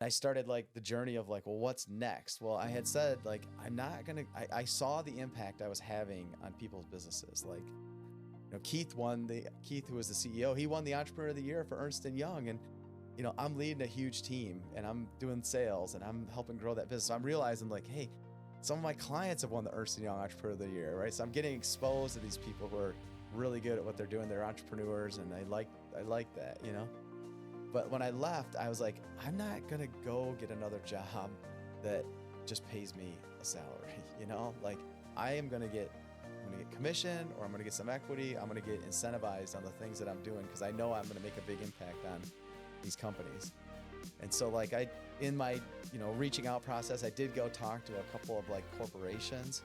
I started like the journey of like, well, what's next? Well, I had said like, I'm not gonna, I saw the impact I was having on people's businesses. Like, Keith, who was the CEO, he won the Entrepreneur of the Year for Ernst & Young. And, I'm leading a huge team and I'm doing sales and I'm helping grow that business. So I'm realizing like, hey, some of my clients have won the Ernst & Young Entrepreneur of the Year, right? So I'm getting exposed to these people who are really good at what they're doing. They're entrepreneurs, and I like that, But when I left, I was like, I'm not gonna go get another job that just pays me a salary, Like I'm gonna get commission, or I'm gonna get some equity. I'm gonna get incentivized on the things that I'm doing because I know I'm gonna make a big impact on these companies. And so like in my, reaching out process, I did go talk to a couple of like corporations.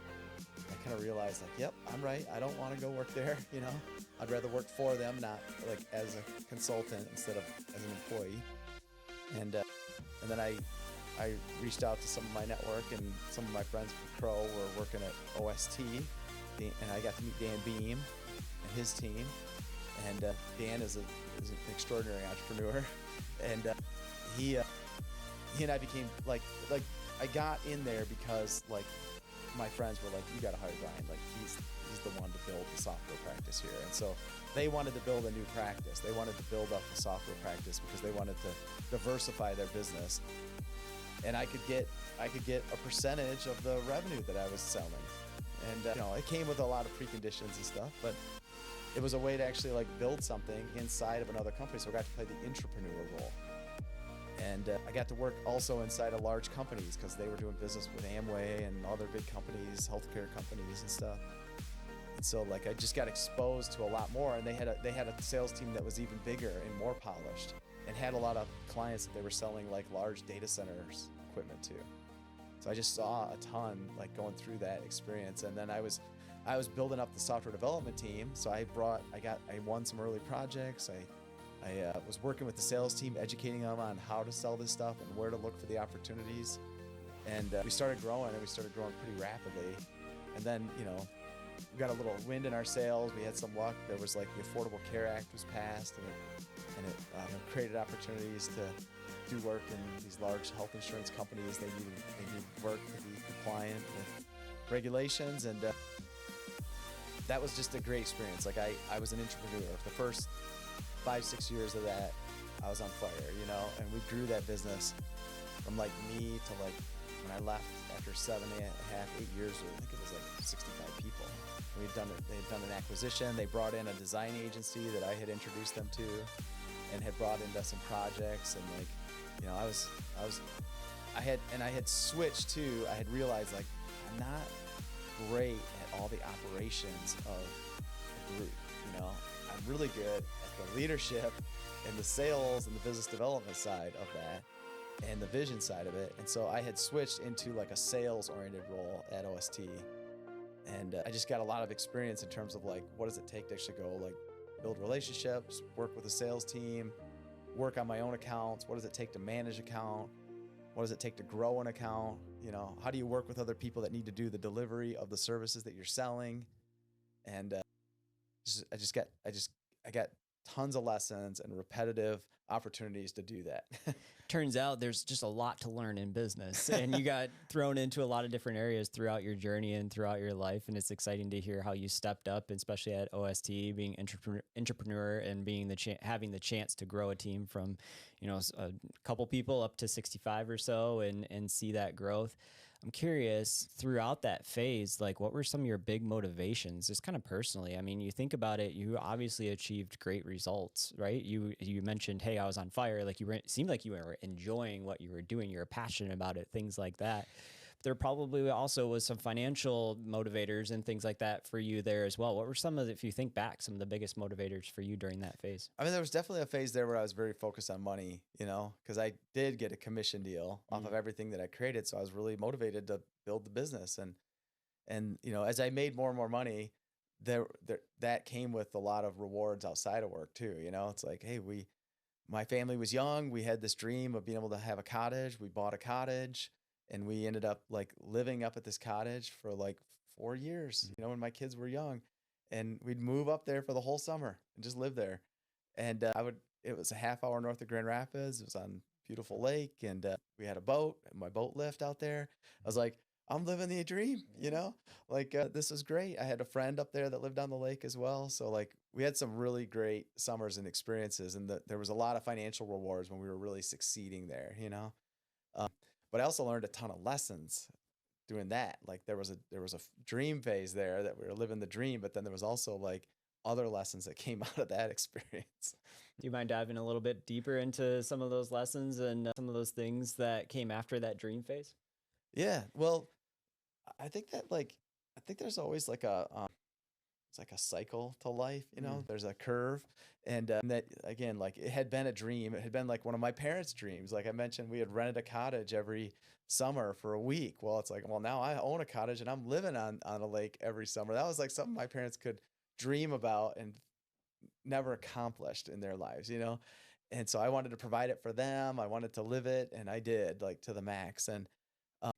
I kind of realized like, yep, I'm right. I don't want to go work there. I'd rather work for them, not like as a consultant instead of as an employee. And then I reached out to some of my network, and some of my friends from Crow were working at OST, and I got to meet Dan Beam and his team. And Dan is an extraordinary entrepreneur, and he and I became like I got in there because like my friends were like, you got to hire Brian. Like he's the one to build the software practice here. And so they wanted to build a new practice. They wanted to build up the software practice because they wanted to diversify their business. And I could get a percentage of the revenue that I was selling. And it came with a lot of preconditions and stuff, but it was a way to actually like build something inside of another company. So I got to play the entrepreneur role. And I got to work also inside of large companies because they were doing business with Amway and other big companies, healthcare companies and stuff. And so like I just got exposed to a lot more, and they had a sales team that was even bigger and more polished, and had a lot of clients that they were selling like large data centers equipment to. So I just saw a ton like going through that experience. And then I was building up the software development team. So I won some early projects. I was working with the sales team, educating them on how to sell this stuff and where to look for the opportunities. And we started growing pretty rapidly. And then, we got a little wind in our sails. We had some luck. There was like the Affordable Care Act was passed, and it created opportunities to do work in these large health insurance companies. They needed work to be compliant with regulations. And that was just a great experience. Like I was an entrepreneur. The first 5-6 years of that, I was on fire, and we grew that business from like me to like when I left after 7.5-8 years, I think it was like 65 people. And they had done an acquisition. They brought in a design agency that I had introduced them to, and had brought into some projects. And like, I had switched to, I had realized like I'm not great at all the operations of a group, I'm really good at the leadership and the sales and the business development side of that and the vision side of it. And so I had switched into like a sales oriented role at OST. And I just got a lot of experience in terms of like, what does it take to actually go like build relationships, work with a sales team, work on my own accounts. What does it take to manage account? What does it take to grow an account? How do you work with other people that need to do the delivery of the services that you're selling? And I got tons of lessons and repetitive opportunities to do that. Turns out there's just a lot to learn in business, and you got thrown into a lot of different areas throughout your journey and throughout your life. And it's exciting to hear how you stepped up, especially at OST, being entrepreneur and being having the chance to grow a team from, a couple people up to 65 or so, and see that growth. I'm curious, throughout that phase, like what were some of your big motivations, just kind of personally? I mean, you think about it, you obviously achieved great results, right? You mentioned, hey, I was on fire. Like it seemed like you were enjoying what you were doing. You were passionate about it, things like that. But there probably also was some financial motivators and things like that for you there as well. What were some of if you think back, some of the biggest motivators for you during that phase? I mean, there was definitely a phase there where I was very focused on money, because I did get a commission deal off of everything that I created. So I was really motivated to build the business. And as I made more and more money, that came with a lot of rewards outside of work too. It's like, hey, my family was young. We had this dream of being able to have a cottage. We bought a cottage, and we ended up like living up at this cottage for like 4 years, when my kids were young, and we'd move up there for the whole summer and just live there. And it was a half hour north of Grand Rapids. It was on beautiful lake, and we had a boat, my boat lift out there. I was like, I'm living the dream, like this is great. I had a friend up there that lived on the lake as well. So like we had some really great summers and experiences, and there was a lot of financial rewards when we were really succeeding there. Um, but I also learned a ton of lessons doing that. Like there was a dream phase there that we were living the dream, but then there was also like other lessons that came out of that experience. Do you mind diving a little bit deeper into some of those lessons and some of those things that came after that dream phase? Yeah, well, I think that like I think there's always like a it's like a cycle to life, Mm. there's a curve, and that again, like it had been a dream. It had been like one of my parents' dreams. Like I mentioned, we had rented a cottage every summer for a week. Well, it's like, well, now I own a cottage and I'm living on a lake every summer. That was like something my parents could dream about and never accomplished in their lives. And so I wanted to provide it for them. I wanted to live it, and I did, like, to the max. And um,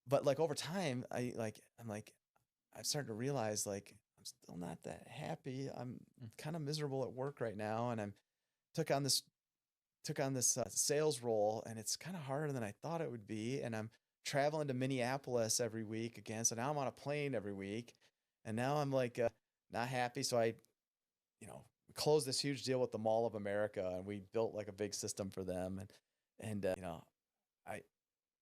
but like over time, I'm like I'm starting to realize like I'm still not that happy. I'm Mm. kind of miserable at work right now, and I'm took on this sales role, and it's kind of harder than I thought it would be. And I'm traveling to Minneapolis every week again, so now I'm on a plane every week, and now I'm like not happy. So I closed this huge deal with the Mall of America, and we built like a big system for them, and I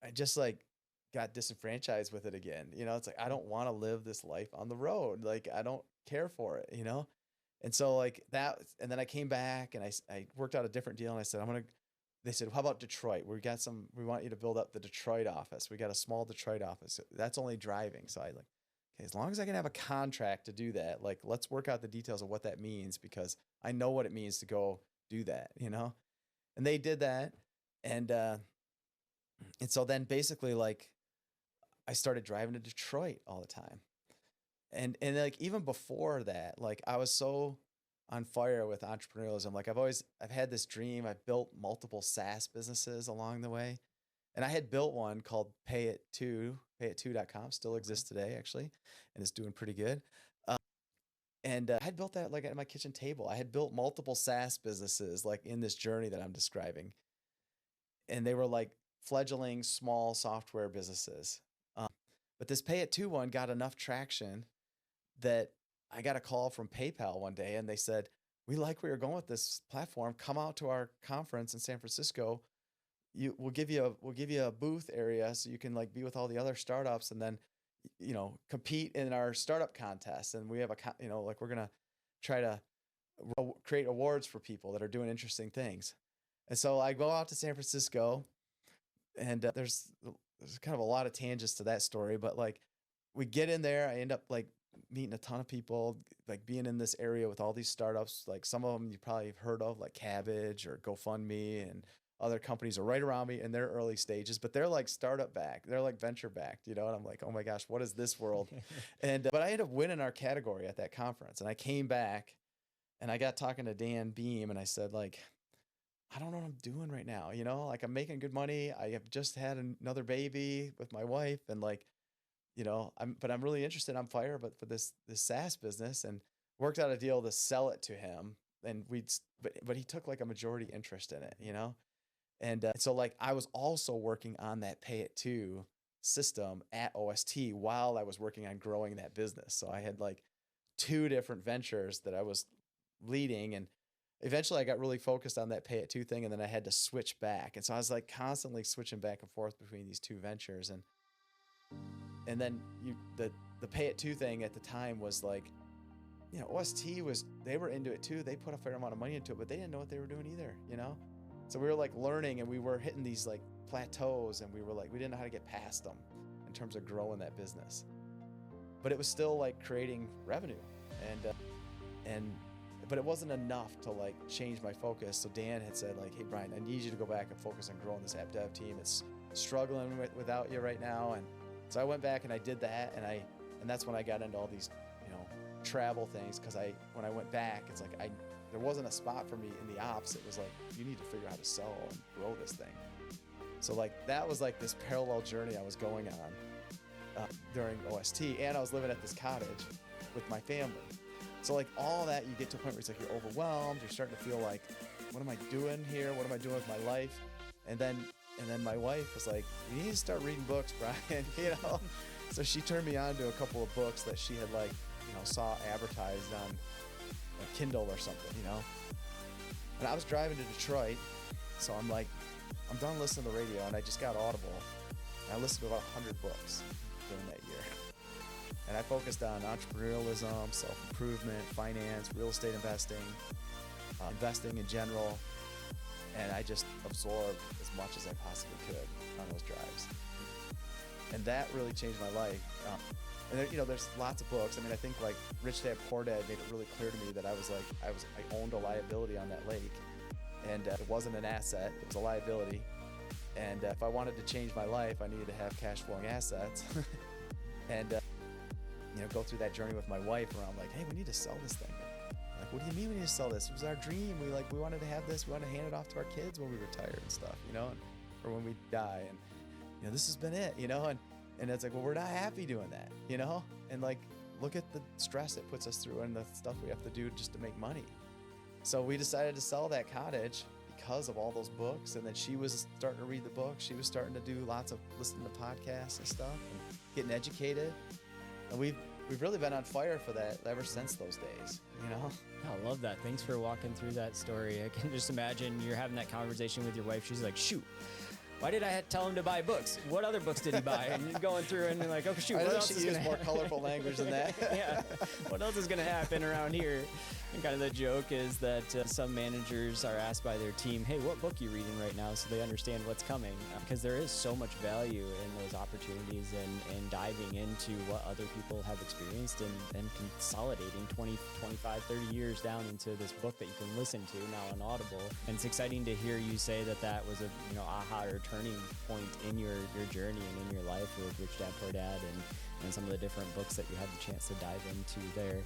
I just like got disenfranchised with it again. It's like I don't want to live this life on the road. Like I don't care for it. And so like that, and then I came back and I worked out a different deal, and I said, they said, how about Detroit? We want you to build up the Detroit office. We got a small Detroit office. That's only driving. So I like, okay, as long as I can have a contract to do that, like, let's work out the details of what that means, because I know what it means to go do that. And they did that. And so then basically like I started driving to Detroit all the time. And like even before that, like I was so on fire with entrepreneurialism. Like I've had this dream. I've built multiple SaaS businesses along the way. And I had built one called payit2.com, still Okay. exists today actually, and it's doing pretty good. And I had built that like at my kitchen table. I had built multiple SaaS businesses like in this journey that I'm describing, and they were like fledgling small software businesses. Um, but this Pay It To one got enough traction that I got a call from PayPal one day, and they said, "We like where you're going with this platform. Come out to our conference in San Francisco. We'll give you a booth area so you can like be with all the other startups, and then compete in our startup contest. And we have like we're gonna try to create awards for people that are doing interesting things." And so I go out to San Francisco, and there's kind of a lot of tangents to that story, but like we get in there, I end up like meeting a ton of people, like being in this area with all these startups. Like some of them you probably have heard of, like Cabbage or GoFundMe, and other companies are right around me in their early stages, but they're like startup backed, they're like venture backed. And I'm like, oh my gosh, what is this world? And but I ended up winning our category at that conference, and I came back and I got talking to Dan Beam, and I said like, I don't know what I'm doing right now. Like I'm making good money. I have just had another baby with my wife, and like, but I'm really interested. I'm fire, but for this SaaS business, and worked out a deal to sell it to him. And but he took like a majority interest in it. And so like I was also working on that Pay It To system at OST while I was working on growing that business. So I had like two different ventures that I was leading, and eventually I got really focused on that Pay It To thing, and then I had to switch back. And so I was like constantly switching back and forth between these two ventures. And then the Pay It To thing at the time was like, OST they were into it too. They put a fair amount of money into it, but they didn't know what they were doing either. So we were like learning, and we were hitting these like plateaus, and we didn't know how to get past them in terms of growing that business. But it was still like creating revenue, and but it wasn't enough to like change my focus. So Dan had said like, hey Brian, I need you to go back and focus on growing this app dev team. It's struggling without you right now. And so I went back and I did that, and that's when I got into all these travel things, because when I went back, it's like there wasn't a spot for me in the ops. It was like, you need to figure out how to sell and grow this thing. So like that was like this parallel journey I was going on during OST, and I was living at this cottage with my family. So like all that, you get to a point where it's like you're overwhelmed. You're starting to feel like, what am I doing here? What am I doing with my life? And then my wife was like, you need to start reading books, Brian, So she turned me on to a couple of books that she had saw advertised on a Kindle or something, And I was driving to Detroit, so I'm like, I'm done listening to the radio, and I just got Audible. And I listened to about 100 books during that year. And I focused on entrepreneurialism, self-improvement, finance, real estate investing, investing in general. And I just absorbed as much as I possibly could on those drives. And that really changed my life. And there, there's lots of books. I mean, I think like Rich Dad Poor Dad made it really clear to me that I owned a liability on that lake, and it wasn't an asset; it was a liability. And if I wanted to change my life, I needed to have cash flowing assets, and go through that journey with my wife around like, hey, we need to sell this thing. Like, what do you mean we need to sell this? It was our dream. We wanted to have this. We wanted to hand it off to our kids when we retire and stuff, or when we die. And this has been it, and it's like, well, we're not happy doing that, and like, look at the stress it puts us through and the stuff we have to do just to make money. So we decided to sell that cottage because of all those books. And then she was starting to read the books. She was starting to do lots of listening to podcasts and stuff and getting educated. And we've really been on fire for that ever since those days, I love that. Thanks for walking through that story. I can just imagine you're having that conversation with your wife. She's like, shoot, why did I tell him to buy books? What other books did he buy? And you're going through and you're like, oh, shoot, what else is going to more colorful language than that. Yeah. What else is going to happen around here? And kind of the joke is that some managers are asked by their team, hey, what book are you reading right now? So they understand what's coming, because there is so much value in those opportunities and diving into what other people have experienced and consolidating 20, 25, 30 years down into this book that you can listen to now on Audible. And it's exciting to hear you say that was a aha or turning point in your journey and in your life with Rich Dad Poor Dad and some of the different books that you had the chance to dive into there.